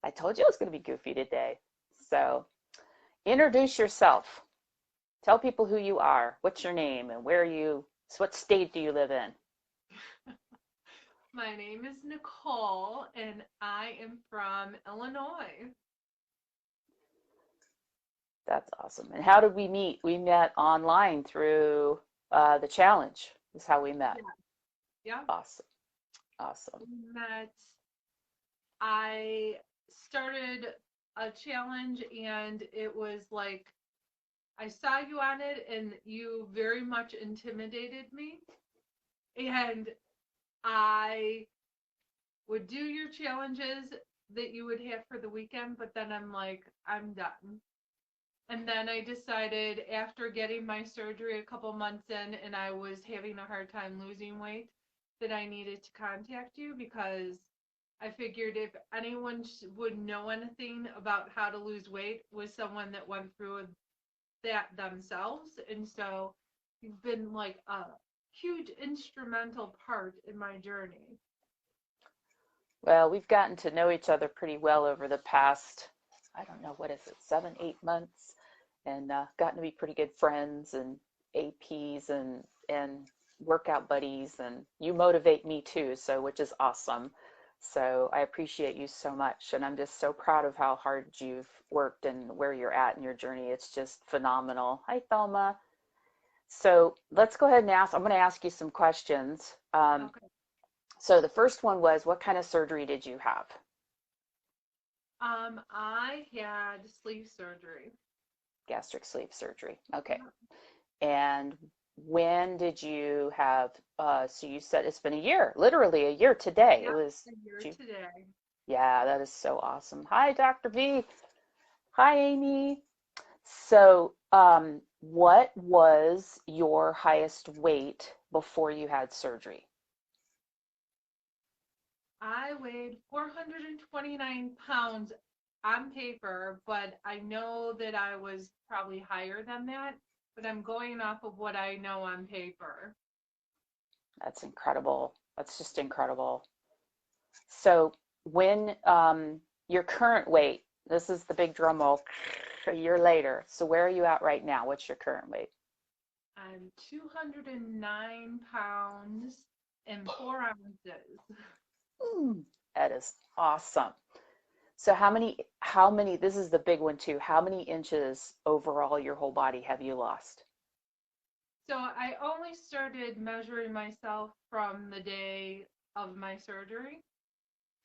I told you it was going to be goofy today. So, introduce yourself. Tell people who you are. What's your name and where are you? What state do you live in? My name is Nicole, and I am from Illinois. That's awesome. And how did we meet? We met online through the challenge. Is how we met. Yeah. Yeah. Awesome. Awesome. We met. I started a challenge, and it was like I saw you on it, and you very much intimidated me. And I would do your challenges that you would have for the weekend, but then I'm like, I'm done. And then I decided after getting my surgery a couple months in and I was having a hard time losing weight that I needed to contact you because I figured if anyone would know anything about how to lose weight was someone that went through that themselves. And so you've been like a huge instrumental part in my journey. Well, we've gotten to know each other pretty well over the past, I don't know, what is it, 7, 8 months, and gotten to be pretty good friends and APs and workout buddies, and you motivate me too, so which is awesome. So I appreciate you so much, and I'm just so proud of how hard you've worked and where you're at in your journey. It's just phenomenal. Hi, Thelma. So let's go ahead and ask. I'm going to ask you some questions. Okay. So the first one was, what kind of surgery did you have? I had sleeve surgery. Gastric sleeve surgery. Okay. And when did you have, so you said it's been a year, literally a year today. It Yep, was, a year today. yeah, that is so awesome. Hi, Dr. V. Hi, Amy. So, what was your highest weight before you had surgery? I weighed 429 pounds on paper, but I know that I was probably higher than that. But I'm going off of what I know on paper. That's incredible. That's just incredible. So, when your current weight, this is the big drum roll, a year later. So, where are you at right now? What's your current weight? I'm 209 pounds and 4 ounces. Mm, that is awesome. So this is the big one too. How many inches overall your whole body have you lost? So I only started measuring myself from the day of my surgery.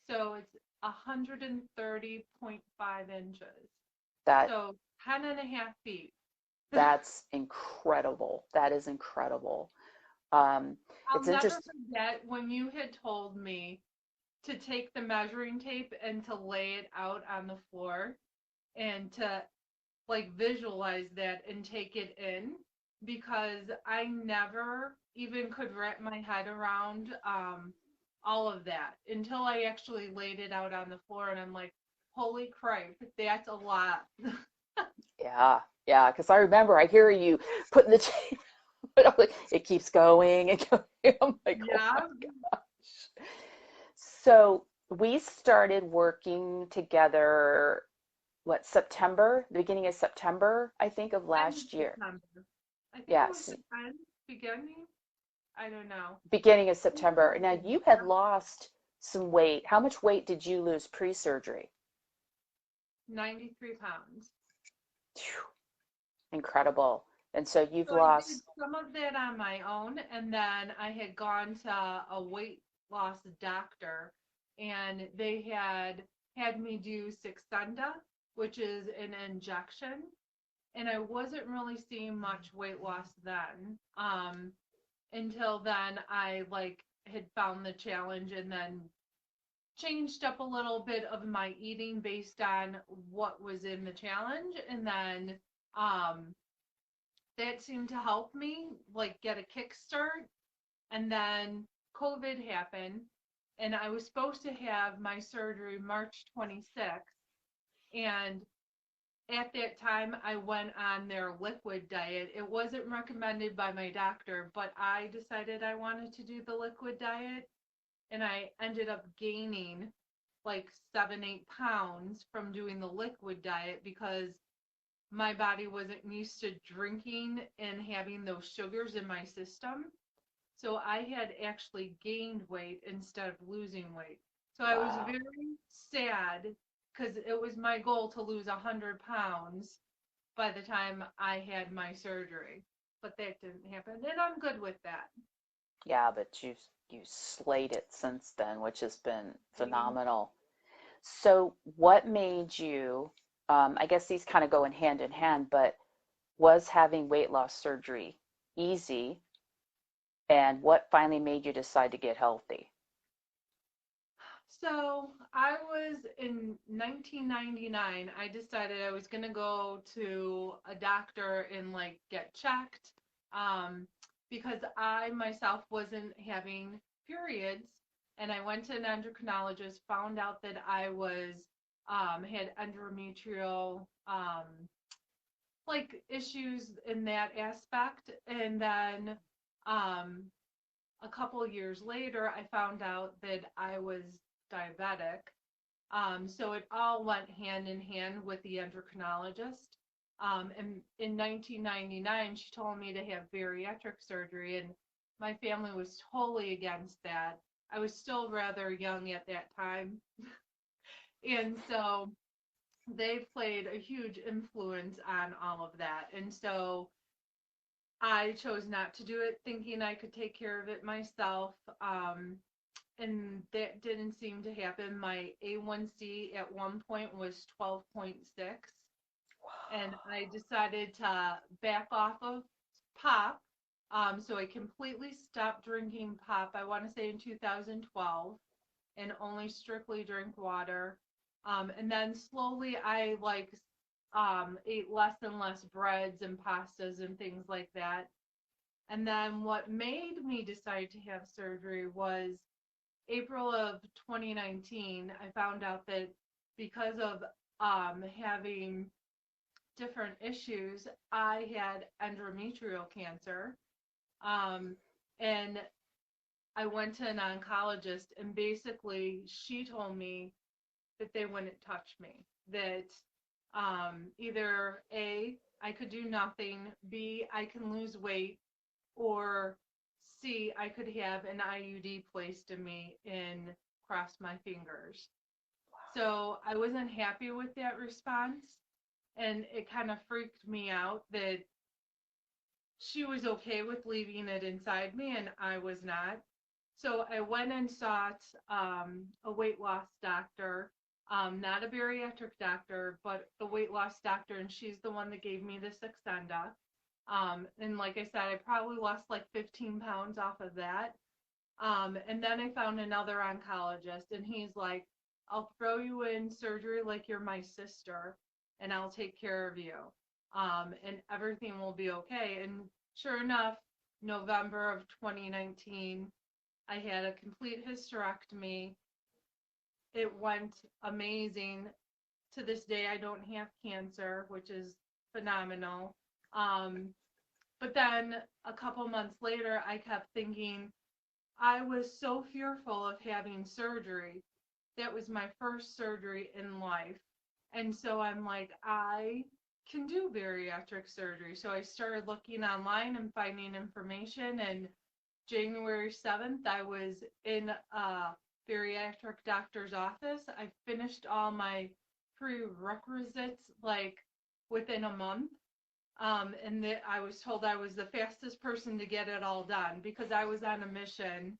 So it's 130.5 inches. That So 10 and a half feet. that's incredible. That is incredible. Um, I'll it's never interesting. forget when you had told me to take the measuring tape and to lay it out on the floor and to like visualize that and take it in because I never even could wrap my head around all of that until I actually laid it out on the floor and I'm like, holy crap, that's a lot. Yeah, yeah. Because I remember I hear you putting the tape, but I'm like, it keeps going and going. I'm like, oh my Yeah, gosh. So we started working together, what, September, the beginning of September, I think, of end of last year. September. I think it was Yes, the end, beginning. I don't know. beginning of September. Now Something. you had lost some weight. How much weight did you lose pre-surgery? 93 pounds. Incredible. And so you've So I did lost, some of that on my own, and then I had gone to a weight loss doctor, and they had me do Saxenda, which is an injection, and I wasn't really seeing much weight loss then. Until then I like had found the challenge and then changed up a little bit of my eating based on what was in the challenge, and then um that seemed to help me like get a kickstart. And then COVID happened, and I was supposed to have my surgery March 26th. And at that time, I went on their liquid diet. It wasn't recommended by my doctor, but I decided I wanted to do the liquid diet, and I ended up gaining like 7, 8 pounds from doing the liquid diet because my body wasn't used to drinking and having those sugars in my system. So I had actually gained weight instead of losing weight. So I was Wow. very sad because it was my goal to lose 100 pounds by the time I had my surgery. But that didn't happen, and I'm good with that. Yeah, but you slayed it since then, which has been phenomenal. So, what made you, I guess these kind of go in hand, but was having weight loss surgery easy? And what finally made you decide to get healthy? So I was in 1999. I decided I was gonna go to a doctor and like get checked, um, because I myself wasn't having periods, and I went to an endocrinologist, found out that I was had endometrial like issues in that aspect, and then um, a couple years later, I found out that I was diabetic. So it all went hand in hand with the endocrinologist. And in 1999, she told me to have bariatric surgery, and my family was totally against that. I was still rather young at that time. And so they played a huge influence on all of that. And so I chose not to do it, thinking I could take care of it myself. And that didn't seem to happen. My A1C at one point was 12.6, and I decided to back off of pop. So I completely stopped drinking pop, I want to say in 2012, and only strictly drink water. And then slowly I like ate less and less breads and pastas and things like that. And then what made me decide to have surgery was April of 2019. I found out that because of having different issues, I had endometrial cancer. Um, and I went to an oncologist, and basically she told me that they wouldn't touch me. That either A, I could do nothing, B, I can lose weight, or C, I could have an IUD placed in me and cross my fingers. So I wasn't happy with that response, and it kind of freaked me out that she was okay with leaving it inside me and I was not. So I went and sought a weight loss doctor, not a bariatric doctor, but the weight loss doctor, and she's the one that gave me the Saxenda. And like I said, I probably lost like 15 pounds off of that. And then I found another oncologist, and he's like, I'll throw you in surgery like you're my sister, and I'll take care of you. And everything will be okay. And sure enough, November of 2019, I had a complete hysterectomy. It went amazing. To this day, I don't have cancer, which is phenomenal. Um, but then a couple months later, I kept thinking, I was so fearful of having surgery. That was my first surgery in life. And so I'm like, I can do bariatric surgery. So I started looking online and finding information. And January 7th, I was in a bariatric doctor's office. I finished all my prerequisites like within a month. And that I was told I was the fastest person to get it all done because I was on a mission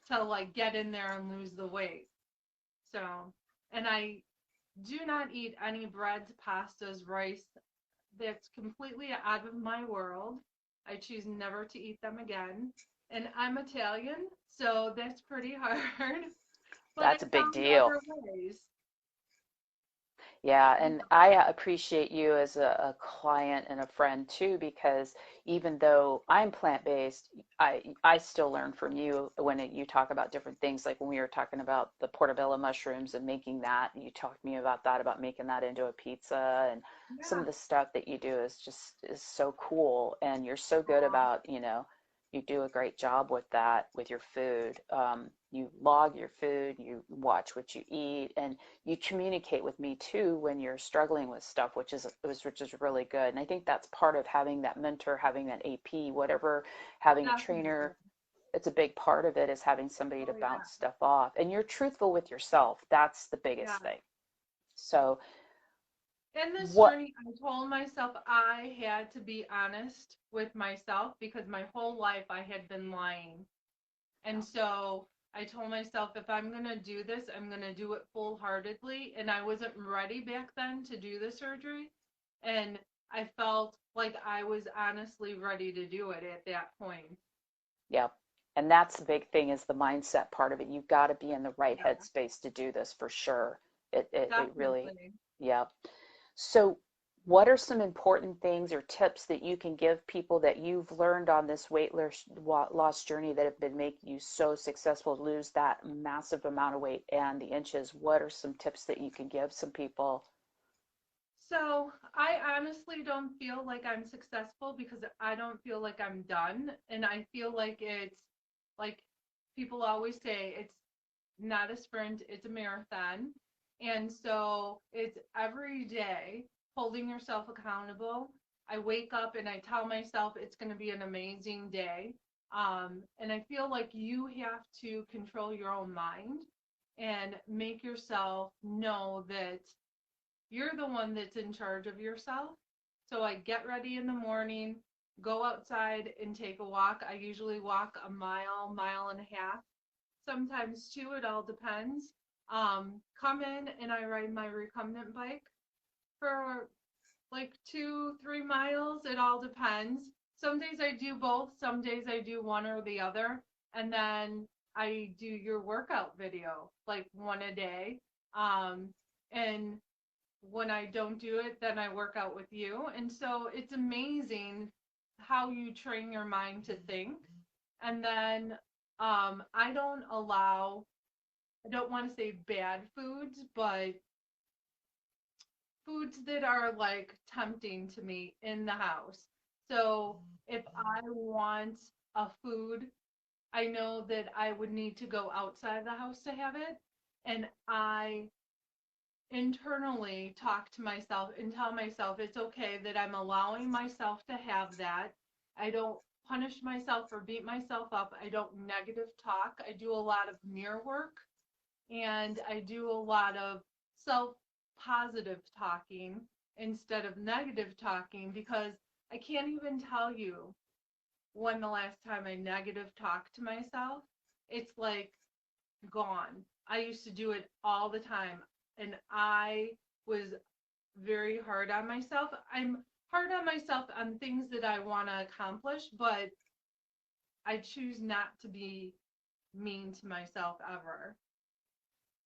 to like get in there and lose the weight. So, and I do not eat any breads, pastas, rice. That's completely out of my world. I choose never to eat them again. And I'm Italian, so that's pretty hard. But I That's a big found deal. other ways. Yeah, and I appreciate you as a client and a friend too, because even though I'm plant-based, I still learn from you when you talk about different things. Like when we were talking about the portobello mushrooms and making that, and you talked to me about that, about making that into a pizza, and some Yeah. of the stuff that you do is just is so cool, and you're so good Aw. about, you do a great job with that with your food. you log your food, you watch what you eat, and you communicate with me too when you're struggling with stuff, which is really good. And I think that's part of having that mentor, having that AP, whatever, having a Definitely. trainer. It's a big part of it is having somebody to Oh yeah. bounce stuff off, and you're truthful with yourself. That's the Yeah. biggest thing. So In this what journey, I told myself I had to be honest with myself because my whole life I had been lying. And so I told myself if I'm going to do this, I'm going to do it full heartedly. And I wasn't ready back then to do the surgery. And I felt like I was honestly ready to do it at that point. Yep. And that's the big thing is the mindset part of it. You've got to be in the right Yeah, headspace to do this for sure. It really, definitely. yeah. So what are some important things or tips that you can give people that you've learned on this weight loss journey that have been making you so successful to lose that massive amount of weight and the inches? What are some tips that you can give some people? So I honestly don't feel like I'm successful because I don't feel like I'm done. And I feel like it's like people always say it's not a sprint, it's a marathon. And so it's every day holding yourself accountable. I wake up and I tell myself it's going to be an amazing day. And I feel like you have to control your own mind and make yourself know that you're the one that's in charge of yourself. So I get ready in the morning, go outside and take a walk. I usually walk a mile, mile and a half, sometimes two, it all depends. Come in and I ride my recumbent bike for like 2, 3 miles. It all depends. Some days I do both, some days I do one or the other. And then I do your workout video, like one a day. And when I don't do it, then I work out with you. And so it's amazing how you train your mind to think. And then I don't allow, I don't want to say bad foods, but foods that are like tempting to me in the house. So if I want a food, I know that I would need to go outside the house to have it. And I internally talk to myself and tell myself it's okay that I'm allowing myself to have that. I don't punish myself or beat myself up. I don't negative talk. I do a lot of mirror work and I do a lot of self positive talking instead of negative talking because I can't even tell you when the last time I negative talked to myself. It's like gone. I used to do it all the time and I was very hard on myself. I'm hard on myself on things that I want to accomplish, but I choose not to be mean to myself ever.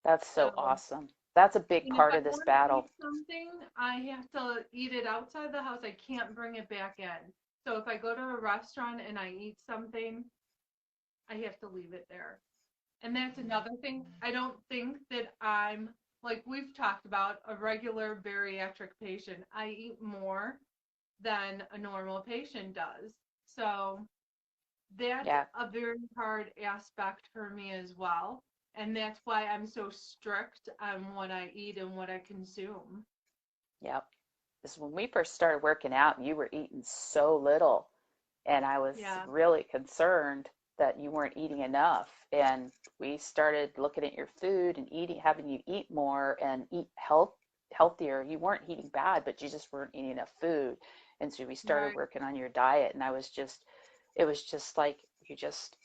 That's so So, awesome. That's a big and if part I of this want to eat battle. something, I have to eat it outside the house. I can't bring it back in. So if I go to a restaurant and I eat something, I have to leave it there. And that's another thing. I don't think that I'm, like we've talked about, a regular bariatric patient. I eat more than a normal patient does. So that's Yeah. a very hard aspect for me as well. And that's why I'm so strict on what I eat and what I consume. Yep. Because when we first started working out, you were eating so little, and I was Yeah, really concerned that you weren't eating enough. And we started looking at your food and eating, having you eat more and eat healthier. You weren't eating bad, but you just weren't eating enough food. And so we started right. working on your diet, and it was just like you just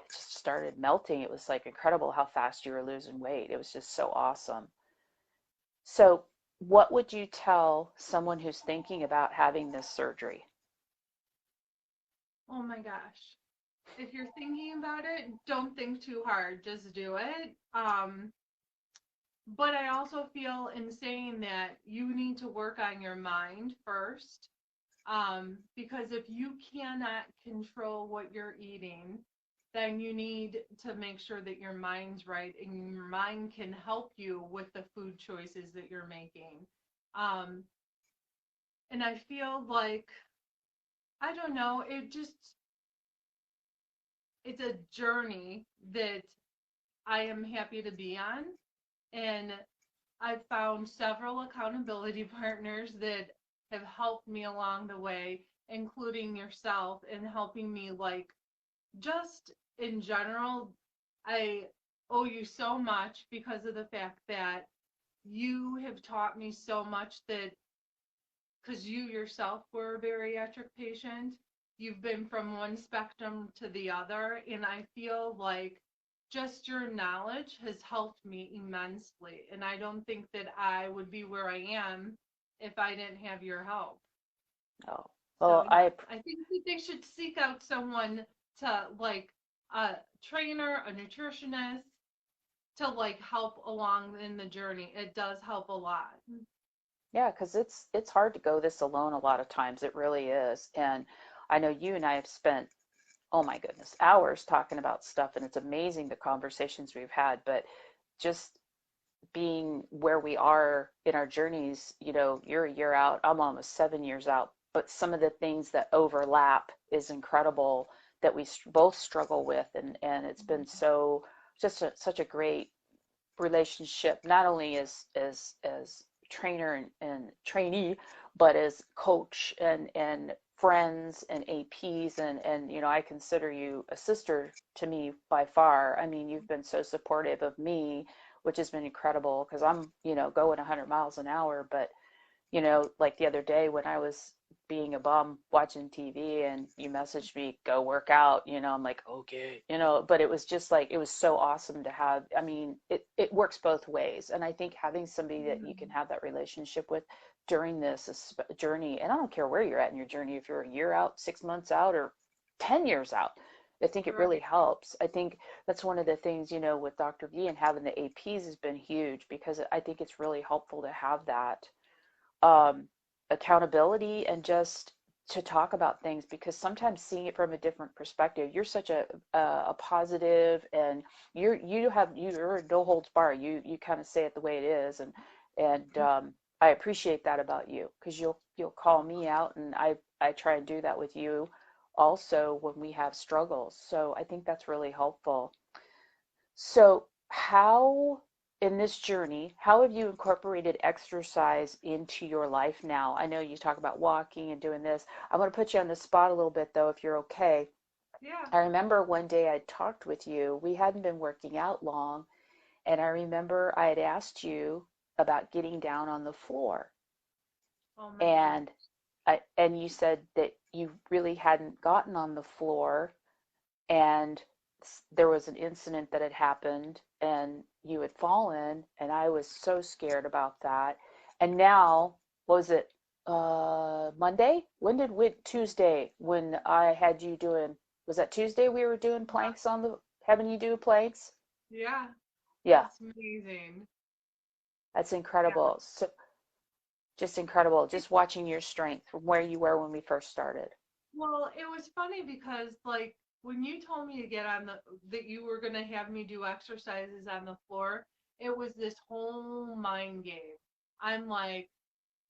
started melting. It was like incredible how fast you were losing weight. It was just so awesome. So, what would you tell someone who's thinking about having this surgery? Oh my gosh. If you're thinking about it, don't think too hard. Just do it. But I also feel in saying that you need to work on your mind first. Because if you cannot control what you're eating, then you need to make sure that your mind's right and your mind can help you with the food choices that you're making. Um, and I feel like, I don't know, it's a journey that I am happy to be on. And I've found several accountability partners that have helped me along the way, including yourself, in helping me, like, just in general. I owe you so much because of the fact that you have taught me so much, that because you yourself were a bariatric patient, you've been from one spectrum to the other, and I feel like just your knowledge has helped me immensely. And I don't think that I would be where I am if I didn't have your help. Oh, So well, yeah, I think that they should seek out someone to, like, a trainer, a nutritionist, to, like, help along in the journey. It does help a lot. yeah, because it's hard to go this alone a lot of times. It really is. And I know you and I have spent, oh my goodness, hours talking about stuff, and it's amazing the conversations we've had. But just being where we are in our journeys, you're a year out, I'm almost 7 years out, but some of the things that overlap is incredible that we both struggle with, and it's been so such a great relationship, not only as trainer and trainee, but as coach and friends and APs, and I consider you a sister to me by far. I mean, you've been so supportive of me, which has been incredible because I'm going 100 miles an hour, but like the other day when I was being a bum watching TV and you messaged me, go work out, I'm like, okay, but it was just like, it was so awesome to have. I mean, it works both ways. And I think having somebody that you can Mhm. have that relationship with during this journey, and I don't care where you're at in your journey, if you're a year out, 6 months out, or 10 years out, I think it really Right. helps. I think that's one of the things, with Dr. V and having the APs has been huge because I think it's really helpful to have that um, accountability and just to talk about things because sometimes seeing it from a different perspective, you're such a positive, and you're no holds bar. You kind of say it the way it is, and I appreciate that about you because you'll call me out, and I try and do that with you also when we have struggles. So I think that's really helpful. So, how in this journey, how have you incorporated exercise into your life now? I know you talk about walking and doing this. I'm going to put you on the spot a little bit, though, if you're okay. Yeah. I remember one day I talked with you. We hadn't been working out long, and I remember I had asked you about getting down on the floor, Oh man. and and you said that you really hadn't gotten on the floor, and there was an incident that had happened and you had fallen, and I was so scared about that. And now, what was it, Monday? When did we, Tuesday, when I had you doing, was that Tuesday we were doing Yeah. planks having you do planks? Yeah. Yeah, That's amazing. that's Yeah. incredible. So just incredible, just watching your strength from where you were when we first started. Well, it was funny because, like, when you told me to get on that you were gonna have me do exercises on the floor, it was this whole mind game. I'm like,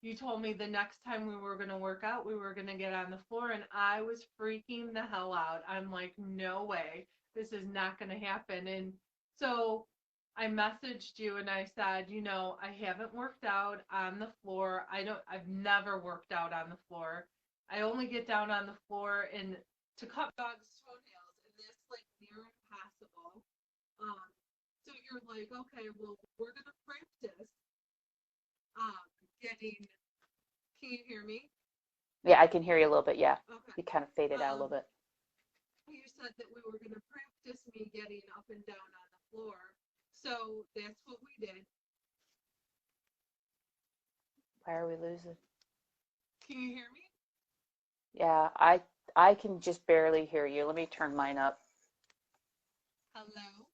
you told me the next time we were gonna work out, we were gonna get on the floor, and I was freaking the hell out. I'm like, no way, this is not gonna happen. And so I messaged you and I said, I haven't worked out on the floor. I've never worked out on the floor. I only get down on the floor and to cut dogs' toenails, and that's like near impossible. Um, so you're like, okay, well, we're gonna practice getting. Can you hear me? Yeah, I can hear you a little bit. Yeah, Okay. you kind of faded out a little Um, bit. you said that we were gonna practice me getting up and down on the floor, so that's what we did. Why are we losing? Can you hear me? Yeah, I can just barely hear you. Let me turn mine up. Hello.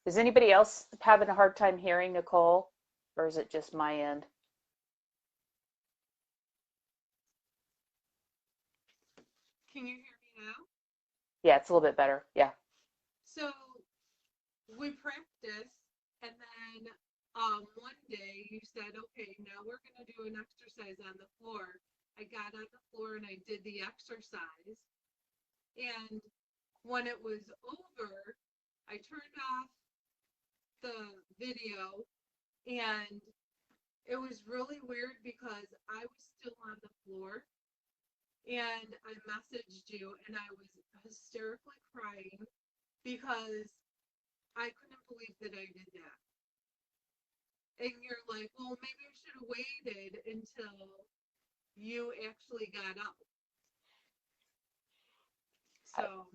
Is anybody else having a hard time hearing Nicole, or is it just my end? Can you hear me now? Yeah, it's a little bit better. Yeah. So we practiced, and then one day you said, okay, now we're gonna do an exercise on the floor. I got on the floor and I did the exercise, and when it was over, I turned off the video, and it was really weird because I was still on the floor, and I messaged you, and I was hysterically crying because I couldn't believe that I did that. And you're like, well, maybe I should have waited until you actually got up. I- So,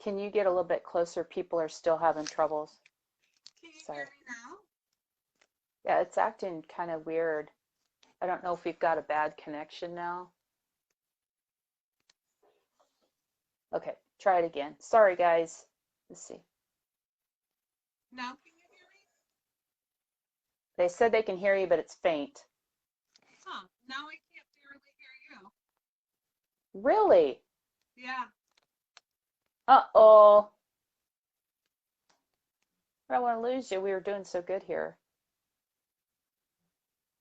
Can you get a little bit closer? People are still having troubles. can you Sorry. hear me now? Yeah, it's acting kind of weird. I don't know if we've got a bad connection now. Okay, try it again. Sorry, guys. Let's see. Now can you hear me? They said they can hear you, but it's faint. Huh, now I can't barely hear you. Really? Yeah. Uh-oh. I don't want to lose you. We were doing so good here.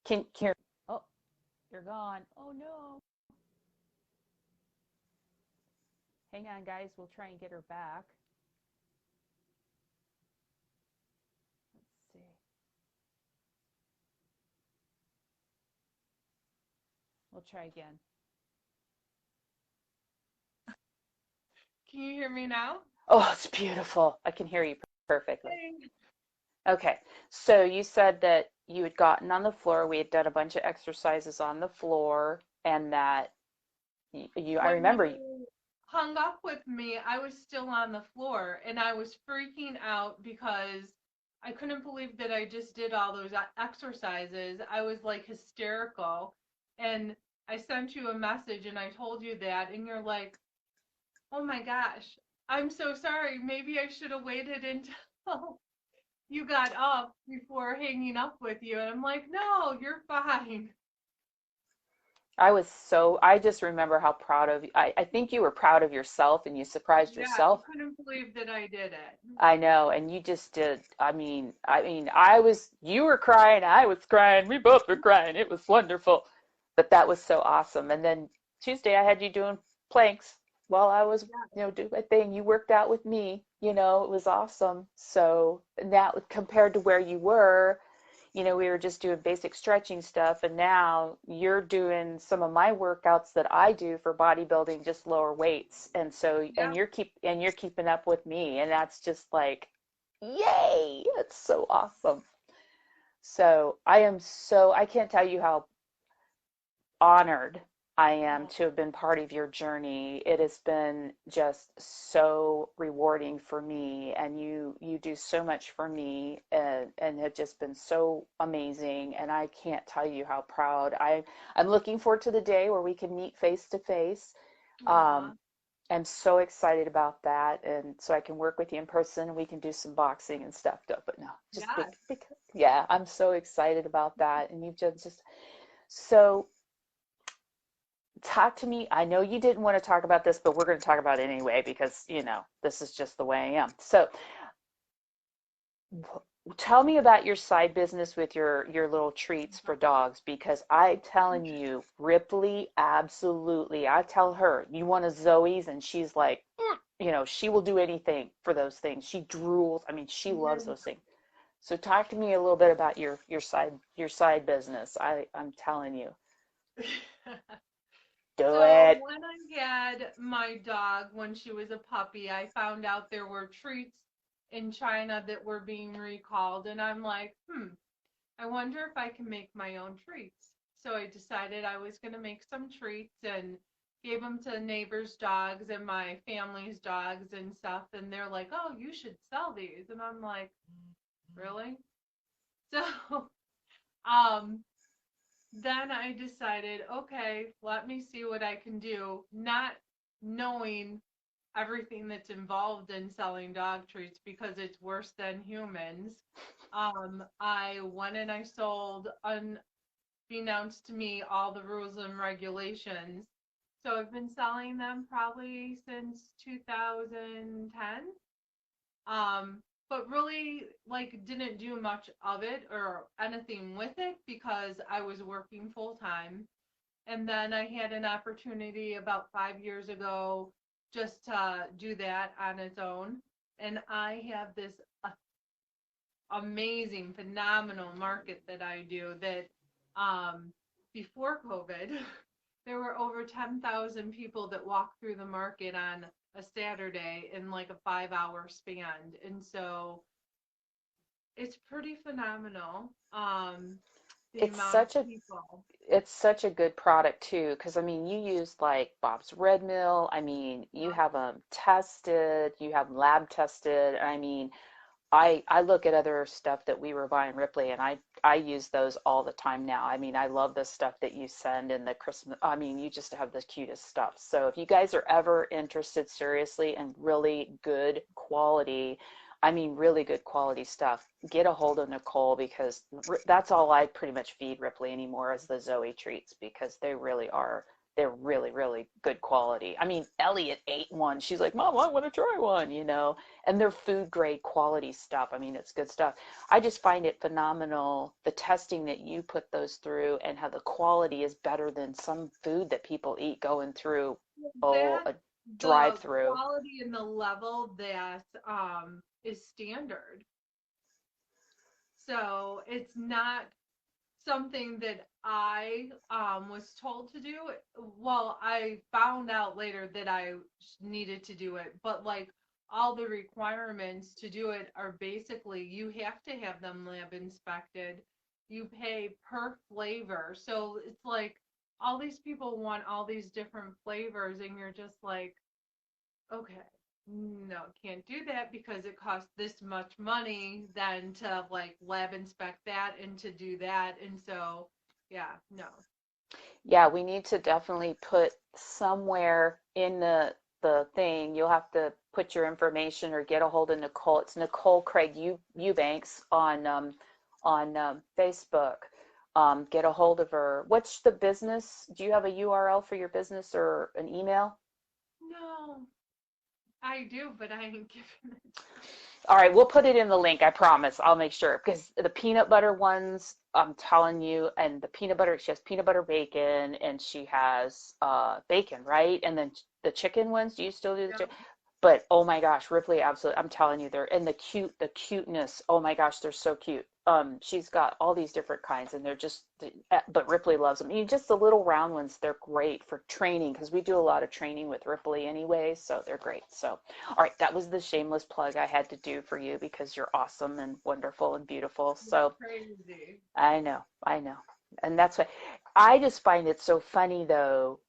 Can you? Oh, you're gone. Oh no. Hang on, guys. We'll try and get her back. Let's see. We'll try again. Can you hear me now? Oh, it's beautiful. I can hear you perfectly. Hey. Okay, so you said that you had gotten on the floor. We had done a bunch of exercises on the floor, and that I When remember you hung up with me, I was still on the floor and I was freaking out because I couldn't believe that I just did all those exercises. I was like hysterical. And I sent you a message and I told you that, and you're like, oh my gosh, I'm so sorry. Maybe I should have waited until you got up before hanging up with you. And I'm like, no, you're fine. I just remember how proud of you. I think you were proud of yourself and you surprised Yeah, I yourself. couldn't believe that I did it. I know, and you just did. You were crying, I was crying, we both were crying. It was wonderful. But that was so awesome. And then Tuesday I had you doing planks while I was, doing my thing. You worked out with me, it was awesome. So now compared to where you were, we were just doing basic stretching stuff, and now you're doing some of my workouts that I do for bodybuilding, just lower weights. And so, Yeah. and you're keeping up with me, and that's just like, yay! It's so awesome. So I can't tell you how honored I am Oh, to have been part of your journey. It has been just so rewarding for me, and you do so much for me, and have just been so amazing. And I can't tell you how proud I'm looking forward to the day where we can meet face to face. Um, aw. I'm so excited about that, and so I can work with you in person, and we can do some boxing and stuff. But no, just Yes. because, yeah, I'm so excited about that, and you've just so talk to me. I know you didn't want to talk about this, but we're going to talk about it anyway because, this is just the way I am. So, tell me about your side business with your little treats for dogs, because I'm telling you, Ripley, absolutely. I tell her, you want a Zoe's, and she's like, she will do anything for those things. She drools. I mean, she loves those things. So talk to me a little bit about your side business. I'm telling you, do So it. when I had my dog when she was a puppy, I found out there were treats in China that were being recalled, and I'm like, I wonder if I can make my own treats. So I decided I was going to make some treats and gave them to neighbors' dogs and my family's dogs and stuff, and they're like, "Oh, you should sell these." And I'm like, "Really?" So, um then I decided, okay, let me see what I can do, not knowing everything that's involved in selling dog treats because it's worse than humans. I went and I sold, unbeknownst to me, all the rules and regulations. So I've been selling them probably since 2010. But really like didn't do much of it or anything with it because I was working full time. And then I had an opportunity about 5 years ago just to do that on its own. And I have this amazing, phenomenal market that I do that um, before COVID, there were over 10,000 people that walked through the market on a Saturday in like a 5 hour span. And so it's pretty phenomenal. The It's amount of such a people. it's such a good product too, because I mean, you use like Bob's Red Mill. I mean, you have them tested, you have them lab tested. I mean, I look at other stuff that we were buying Ripley, and I use those all the time now. I mean, I love the stuff that you send in the Christmas. I mean, you just have the cutest stuff. So if you guys are ever interested seriously in really good quality, I mean, really good quality stuff, get a hold of Nicole, because that's all I pretty much feed Ripley anymore is the Zoe treats, because they really are. They're really, really good quality. I mean, Elliot ate one. She's like, Mom, I want to try one, you know, and they're food grade quality stuff. I mean, it's good stuff. I just find it phenomenal, the testing that you put those through, and how the quality is better than some food that people eat going through, oh, That a drive the through. quality and the level that is standard. So it's not something that I was told to do. Well, I found out later that I needed to do it, but like all the requirements to do it are basically you have to have them lab inspected. You pay per flavor. So it's like all these people want all these different flavors, and you're just like, okay, no, can't do that because it costs this much money then to like lab inspect that and to do that. And so, yeah, no. Yeah, we need to definitely put somewhere in the thing. You'll have to put your information or get a hold of Nicole. It's Nicole Craig Eubanks on Facebook. Get a hold of her. What's the business? Do you have a URL for your business or an email? No, I do, but I ain't giving it. All right, we'll put it in the link. I promise. I'll make sure, because the peanut butter ones, I'm telling you, and the peanut butter, she has peanut butter bacon, and she has bacon, right? And then the chicken ones, do you still do the Yeah. chicken? But oh my gosh, Ripley, absolutely, I'm telling you, they're and the cuteness. Oh my gosh, they're so cute. She's got all these different kinds, and they're just, but Ripley loves them. You just the little round ones, they're great for training, because we do a lot of training with Ripley anyway, so they're great. So, all right, that was the shameless plug I had to do for you, because you're awesome and wonderful and beautiful. You're So crazy. I know, and that's why I just find it so funny though,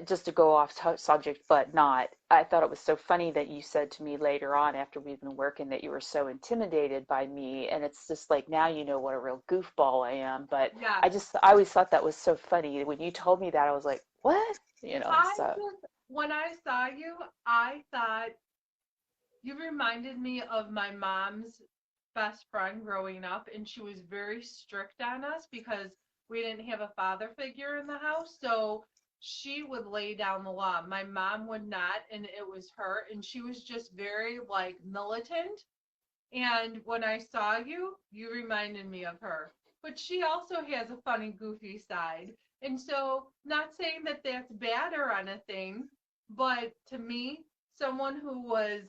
just to go off subject, but not. I thought it was so funny that you said to me later on after we've been working that you were so intimidated by me. And it's just like now you know what a real goofball I am. But Yeah. I always thought that was so funny. When you told me that, I was like, what? You know, I so just, when I saw you, I thought you reminded me of my mom's best friend growing up, and she was very strict on us because we didn't have a father figure in the house. So she would lay down the law. My mom would not, and it was her, and she was just very like militant. And when I saw you, you reminded me of her. But she also has a funny, goofy side. And so, not saying that that's bad or anything, but to me, someone who was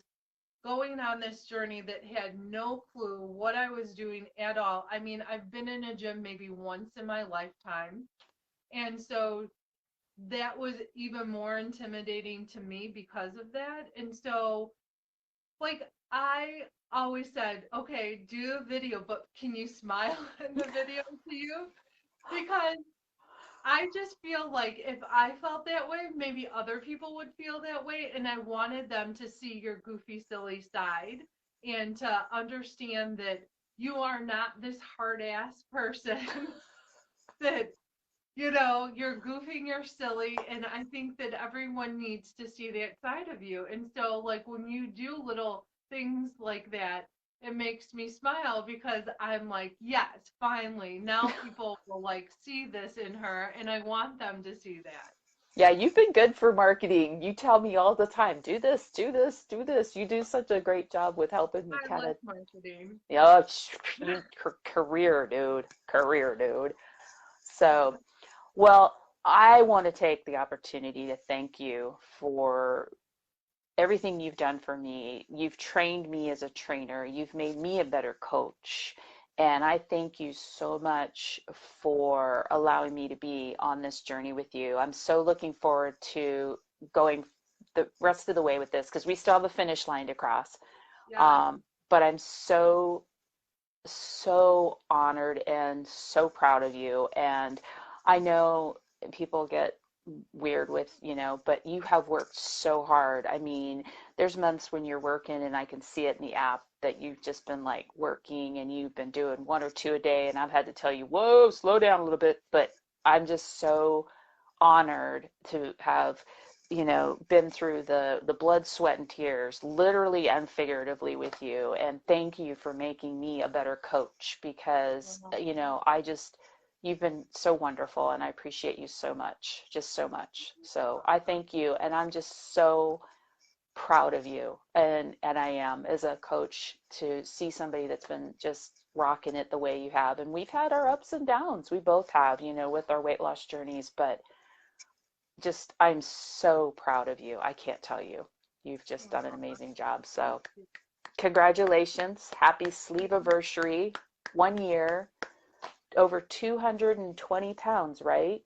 going on this journey that had no clue what I was doing at all. I mean, I've been in a gym maybe once in my lifetime. And so that was even more intimidating to me because of that. And so, like, I always said, okay, do a video, but can you smile in the video to you? Because I just feel like if I felt that way, maybe other people would feel that way. And I wanted them to see your goofy, silly side and to understand that you are not this hard ass person that, you're goofing, you're silly. And I think that everyone needs to see that side of you. And so, like, when you do little things like that, it makes me smile because I'm like, yes, finally, now people will like see this in her, and I want them to see that. yeah, you've been good for marketing. You tell me all the time, do this, do this, do this. You do such a great job with helping me I kind like of, marketing. you know, career, dude, career, dude. So, well, I want to take the opportunity to thank you for everything you've done for me. You've trained me as a trainer. You've made me a better coach. And I thank you so much for allowing me to be on this journey with you. I'm so looking forward to going the rest of the way with this because we still have a finish line to cross. Yes. But I'm so honored and so proud of you. And I know people get weird with, but you have worked so hard. I mean, there's months when you're working and I can see it in the app that you've just been like working and you've been doing one or two a day. And I've had to tell you, whoa, slow down a little bit. But I'm just so honored to have been through the blood, sweat, and tears, literally and figuratively with you. And thank you for making me a better coach because, you've been so wonderful and I appreciate you so much, just so much. So I thank you and I'm just so proud of you. And I am as a coach to see somebody that's been just rocking it the way you have. And we've had our ups and downs. We both have, with our weight loss journeys, but just I'm so proud of you. I can't tell you. You've just done an amazing job. So congratulations. Happy sleeve anniversary. 1 year, over 220 pounds, right?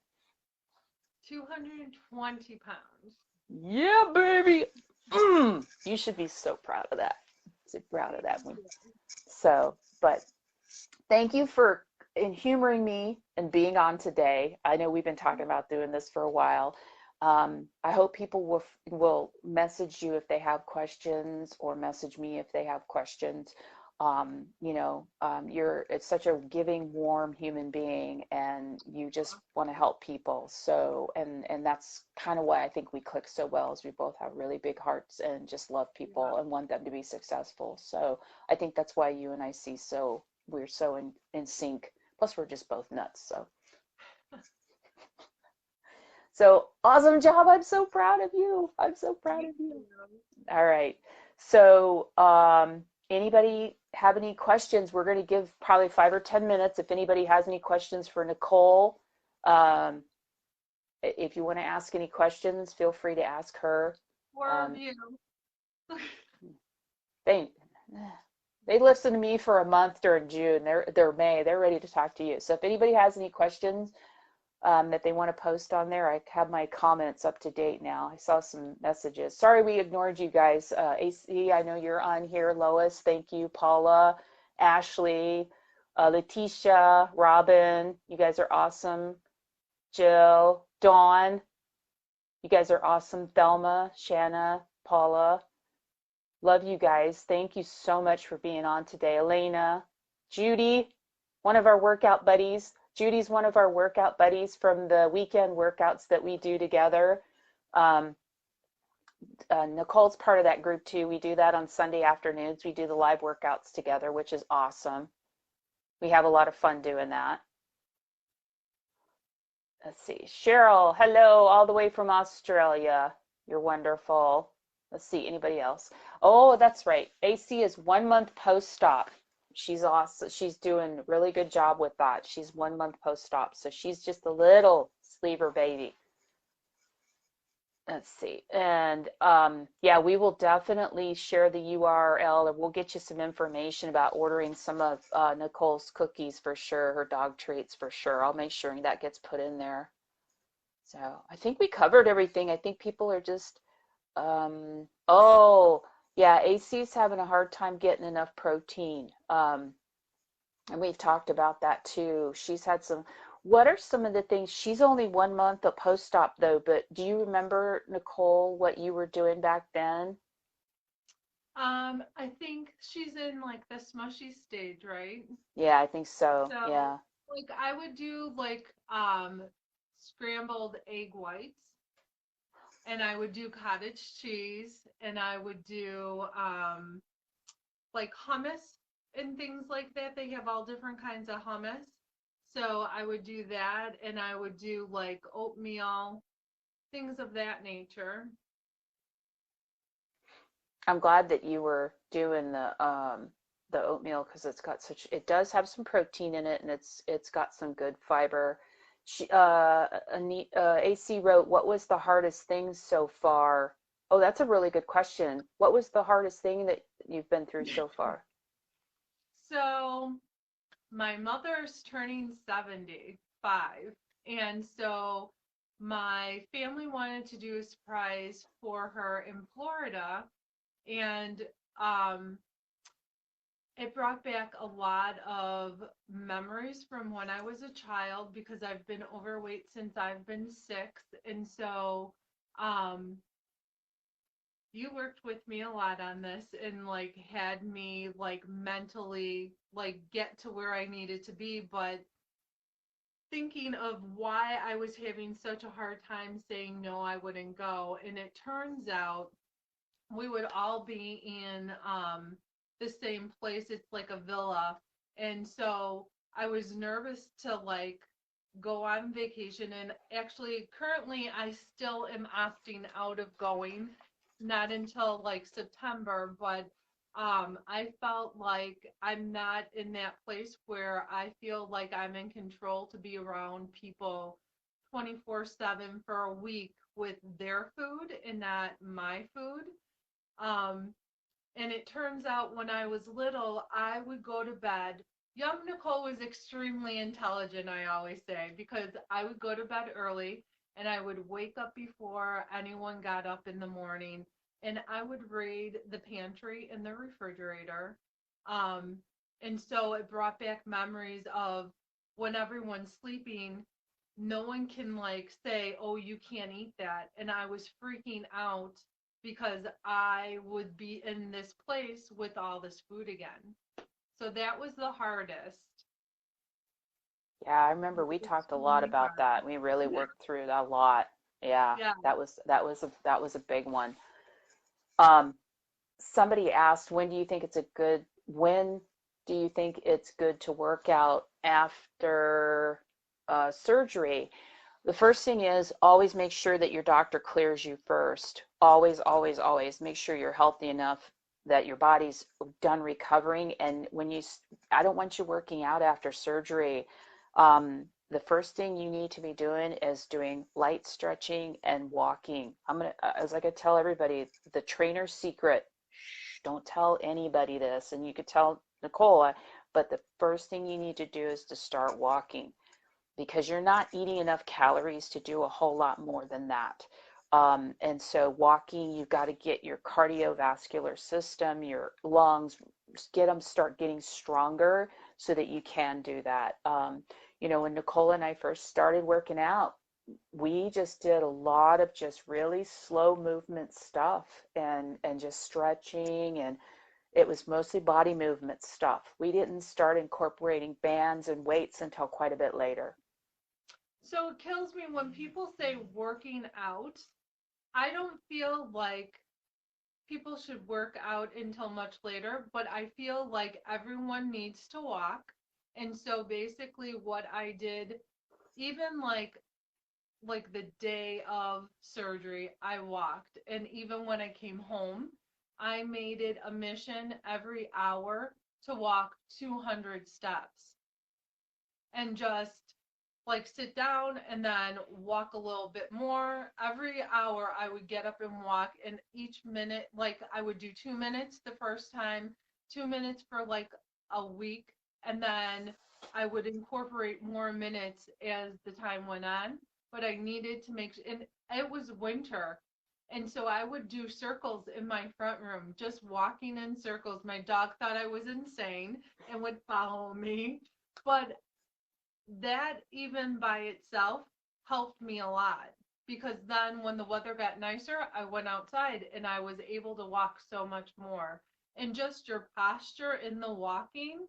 220 pounds. Yeah, baby. You should be so proud of that. So proud of that one. So, but thank you for humoring me and being on today. I know we've been talking about doing this for a while. I hope people will message you if they have questions or message me if they have questions. You're it's such a giving, warm human being, and you just want to help people. So, and that's kind of why I think we click so well, is we both have really big hearts and just love Yeah. people and want them to be successful. So, I think that's why you and I see we're so in sync. Plus, we're just both nuts. So awesome job. I'm so proud of you. I'm so proud Thank of you. you. All right. So, anybody have any questions? We're going to give probably 5 or 10 minutes. If anybody has any questions for Nicole, um, if you want to ask any questions, feel free to ask her. Four of Um, you. they they listened to me for a month during June. They're May. They're ready to talk to you. So if anybody has any questions, that they want to post on there. I have my comments up to date now. I saw some messages. Sorry we ignored you guys. AC, I know you're on here. Lois, thank you. Paula, Ashley, Letitia, Robin, you guys are awesome. Jill, Dawn, you guys are awesome. Thelma, Shanna, Paula, love you guys. Thank you so much for being on today. Elena, Judy, one of our workout buddies. Judy's one of our workout buddies from the weekend workouts that we do together. Um, Nicole's part of that group too. We do that on Sunday afternoons. We do the live workouts together, which is awesome. We have a lot of fun doing that. Let's see. Cheryl, hello, all the way from Australia. You're wonderful. Let's see, anybody else? Oh, that's right. AC is 1 month post-op. She's awesome. She's doing a really good job with that. She's 1 month post-op, so she's just a little sleeper baby. Let's see. And yeah, we will definitely share the URL, or we'll get you some information about ordering some of Nicole's cookies for sure, her dog treats for sure. I'll make sure that gets put in there. So I think we covered everything. I think people are just, oh, yeah, AC's having a hard time getting enough protein. And we've talked about that too. She's had some, what are some of the things? She's only 1 month of post-op though, but do you remember, Nicole, what you were doing back then? I think she's in like the smushy stage, right? Yeah, I think so. So Yeah. like I would do like scrambled egg whites, and I would do cottage cheese, and I would do like hummus and things like that. They have all different kinds of hummus. So I would do that, and I would do like oatmeal, things of that nature. I'm glad that you were doing the oatmeal because it does have some protein in it and it's got some good fiber. AC wrote, what was the hardest thing so far? Oh, that's a really good question. What was the hardest thing that you've been through so far? So my mother's turning 75, and so my family wanted to do a surprise for her in Florida, and um, it brought back a lot of memories from when I was a child because I've been overweight since I've been 6, and so um, you worked with me a lot on this and like had me like mentally like get to where I needed to be, but thinking of why I was having such a hard time saying no, I wouldn't go. And it turns out we would all be in the same place. It's like a villa. And so I was nervous to like go on vacation. And actually, currently, I still am opting out of going, not until like September. But I felt like I'm not in that place where I feel like I'm in control to be around people 24/7 for a week with their food and not my food. Um, and it turns out when I was little, I would go to bed. Young Nicole was extremely intelligent, I always say, because I would go to bed early and I would wake up before anyone got up in the morning and I would raid the pantry and the refrigerator. Um, and so it brought back memories of when everyone's sleeping, no one can like say, oh, you can't eat that. And I was freaking out because I would be in this place with all this food again. So that was the hardest. Yeah, I remember It we was talked a lot extremely about hard. that. We really worked through that a lot. Yeah, Yeah. that was a big one. Somebody asked, when do you think it's good to work out after surgery? The first thing is always make sure that your doctor clears you first. Always, always, always make sure you're healthy enough that your body's done recovering. And I don't want you working out after surgery. The first thing you need to be doing is doing light stretching and walking. As I could tell everybody, the trainer's secret. Shh, don't tell anybody this. And you could tell Nicole, but the first thing you need to do is to start walking because you're not eating enough calories to do a whole lot more than that. And so walking, you've got to get your cardiovascular system, your lungs, start getting stronger so that you can do that. When Nicole and I first started working out, we just did a lot of just really slow movement stuff and just stretching, and it was mostly body movement stuff. We didn't start incorporating bands and weights until quite a bit later. So it kills me when people say working out. I don't feel like people should work out until much later, but I feel like everyone needs to walk. And so basically what I did, even like the day of surgery, I walked. And even when I came home, I made it a mission every hour to walk 200 steps and just like sit down and then walk a little bit more. Every hour I would get up and walk, and each minute, like I would do 2 minutes the first time, 2 minutes for like a week, and then I would incorporate more minutes as the time went on. But I needed to and it was winter. And so I would do circles in my front room, just walking in circles. My dog thought I was insane and would follow me. But that even by itself helped me a lot because then when the weather got nicer, I went outside and I was able to walk so much more. And just your posture in the walking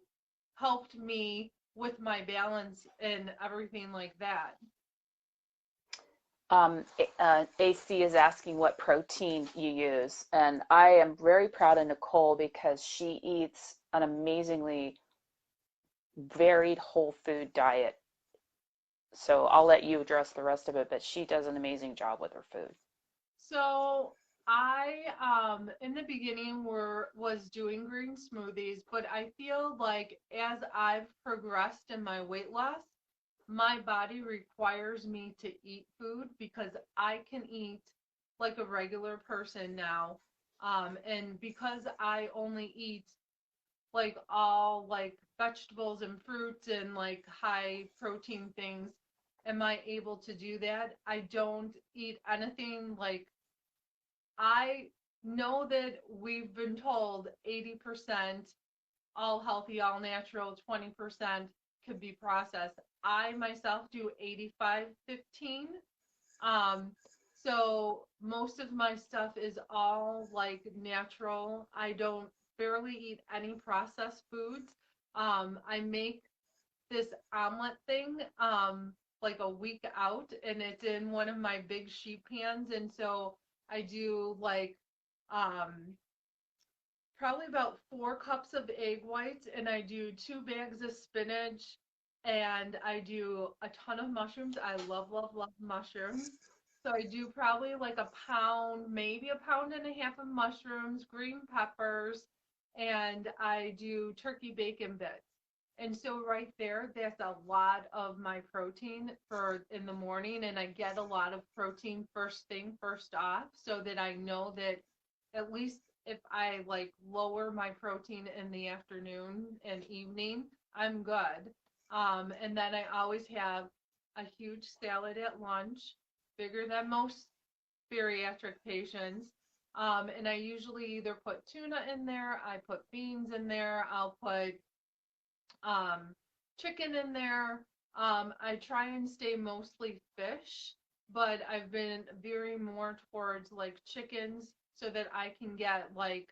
helped me with my balance and everything like that. AC is asking what protein you use, and I am very proud of Nicole because she eats an amazingly varied whole food diet. So I'll let you address the rest of it, but she does an amazing job with her food. So I in the beginning were was doing green smoothies, but I feel like as I've progressed in my weight loss, my body requires me to eat food because I can eat like a regular person now. And because I only eat like all like vegetables and fruits and like high protein things, am I able to do that? I don't eat anything like I know that we've been told 80% all healthy, all natural, 20% could be processed. I myself do 85-15. Um, so most of my stuff is all like natural. I don't barely eat any processed foods. I make this omelet thing like a week out, and it's in one of my big sheet pans, and so I do like um probably about 4 cups of egg whites, and I do 2 bags of spinach, and I do a ton of mushrooms. I love, love, love mushrooms. So I do probably like a pound, maybe a pound and a half of mushrooms, green peppers, and I do turkey bacon bits. And so right there, that's a lot of my protein for in the morning, and I get a lot of protein first thing, first off, so that I know that at least if I like lower my protein in the afternoon and evening, I'm good. And then I always have a huge salad at lunch, bigger than most bariatric patients. And I usually either put tuna in there, I put beans in there, I'll put um, chicken in there. I try and stay mostly fish, but I've been veering more towards like chickens so that I can get like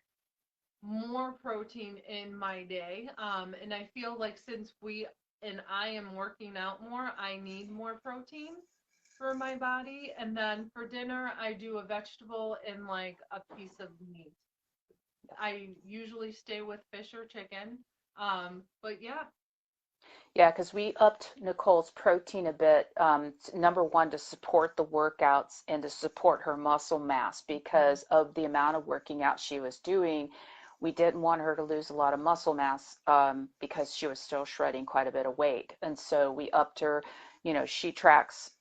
more protein in my day. And I feel like since we and I am working out more, I need more protein for my body. And then for dinner, I do a vegetable and like a piece of meat. I usually stay with fish or chicken. But yeah. Yeah, because we upped Nicole's protein a bit. Number one, to support the workouts and to support her muscle mass Mhm. because of the amount of working out she was doing. We didn't want her to lose a lot of muscle mass because she was still shredding quite a bit of weight. And so we upped her. She tracks,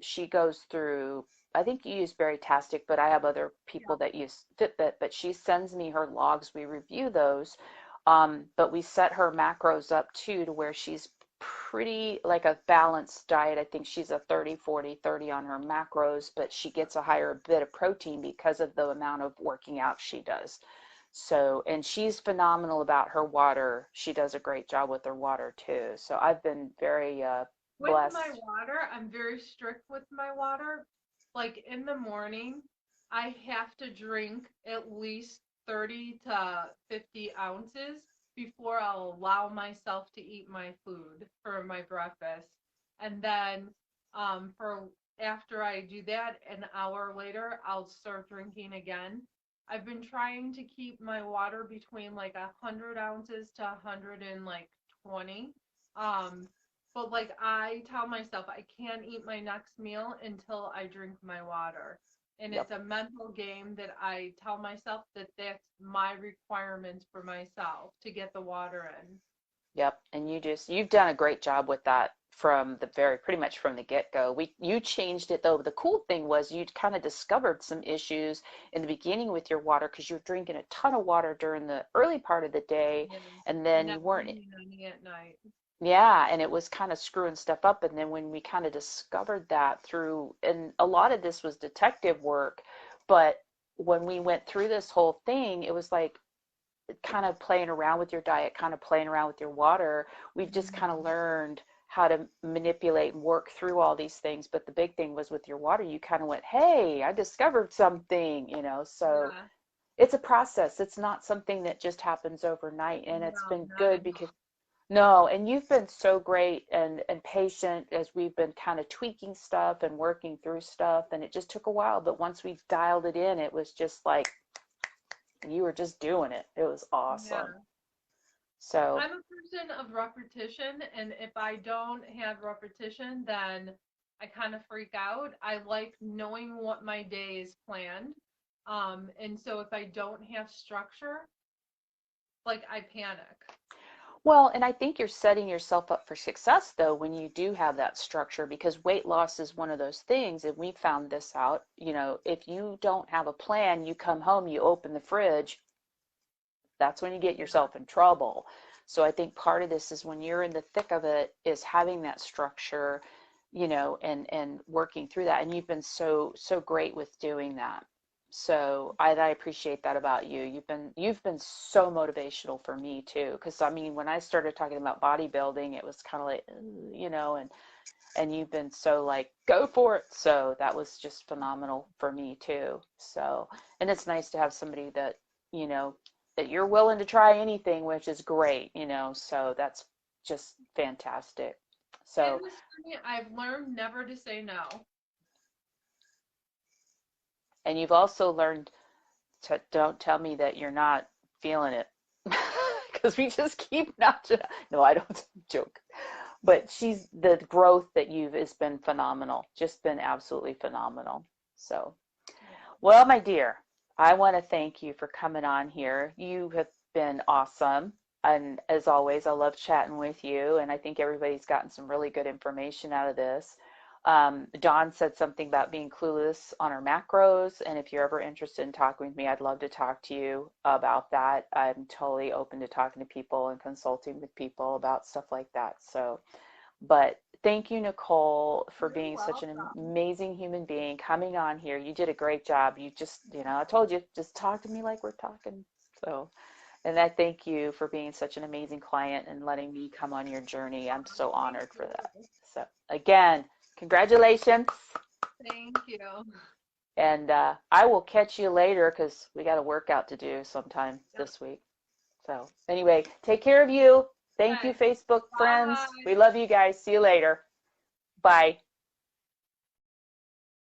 she goes through, I think you use Veritastic, but I have other people Yeah. that use Fitbit, but she sends me her logs. We review those. But we set her macros up too to where she's pretty like a balanced diet. I think she's a 30, 40, 30 on her macros, but she gets a higher bit of protein because of the amount of working out she does. So, and she's phenomenal about her water. She does a great job with her water too. So I've been very With my blessed. water, I'm very strict with my water. Like in the morning, I have to drink at least 30 to 50 ounces before I'll allow myself to eat my food for my breakfast. And then for after I do that, an hour later, I'll start drinking again. I've been trying to keep my water between like 100 ounces to 120. But like I tell myself I can't eat my next meal until I drink my water. And Yep. it's a mental game that I tell myself that that's my requirements for myself to get the water in. Yep. And you've done a great job with that from the very pretty much from the get-go. You changed it though. The cool thing was you kind of discovered some issues in the beginning with your water because you were drinking a ton of water during the early part of the day Yeah. and And then not you weren't. eating any at night. Yeah, and it was kind of screwing stuff up. And then when we kind of discovered that through, and a lot of this was detective work, but when we went through this whole thing, it was like kind of playing around with your diet, kind of playing around with your water. We've just kind of Mhm. learned how to manipulate and work through all these things. But the big thing was with your water, you kind of went, hey, I discovered something. So Yeah. it's a process. It's not something that just happens overnight. And it's No, been not good at because all. no, and you've been so great and patient as we've been kind of tweaking stuff and working through stuff. And it just took a while, but once we dialed it in, it was just like you were just doing it. It was awesome. Yeah. So, I'm a person of repetition, and if I don't have repetition, then I kind of freak out. I like knowing what my day is planned. And so if I don't have structure, like I panic. Well, and I think you're setting yourself up for success though when you do have that structure, because weight loss is one of those things, and we found this out, if you don't have a plan, you come home, you open the fridge, that's when you get Yeah. yourself in trouble. So I think part of this is when you're in the thick of it is having that structure, and working through that. And you've been so great with doing that. So I appreciate that about you. You've been so motivational for me too. Because I mean, when I started talking about bodybuilding, it was kind of like, and you've been so like, go for it. So that was just phenomenal for me too. So, and it's nice to have somebody you know, that you're willing to try anything, which is great, so that's just fantastic. In So, this journey, I've learned never to say no. and you've also learned to don't tell me that you're not feeling it because we just keep not, no, I don't joke. But the growth that you've has been phenomenal, just been absolutely phenomenal. So, well, my dear, I want to thank you for coming on here. You have been awesome. And as always, I love chatting with you. And I think everybody's gotten some really good information out of this. Dawn said something about being clueless on our macros. And if you're ever interested in talking with me, I'd love to talk to you about that. I'm totally open to talking to people and consulting with people about stuff like that. So, but thank you, Nicole, for You're being such an welcome. amazing human being, coming on here. You did a great job. You just, I told you, just talk to me like we're talking. So, and I thank you for being such an amazing client and letting me come on your journey. I'm so Thank honored for that. you. So, again, congratulations. Thank you. And I will catch you later because we got a workout to do sometime Yep. this week. So, anyway, take care of you. Thank you, Okay. Facebook friends. Bye. We love you guys. See you later. Bye.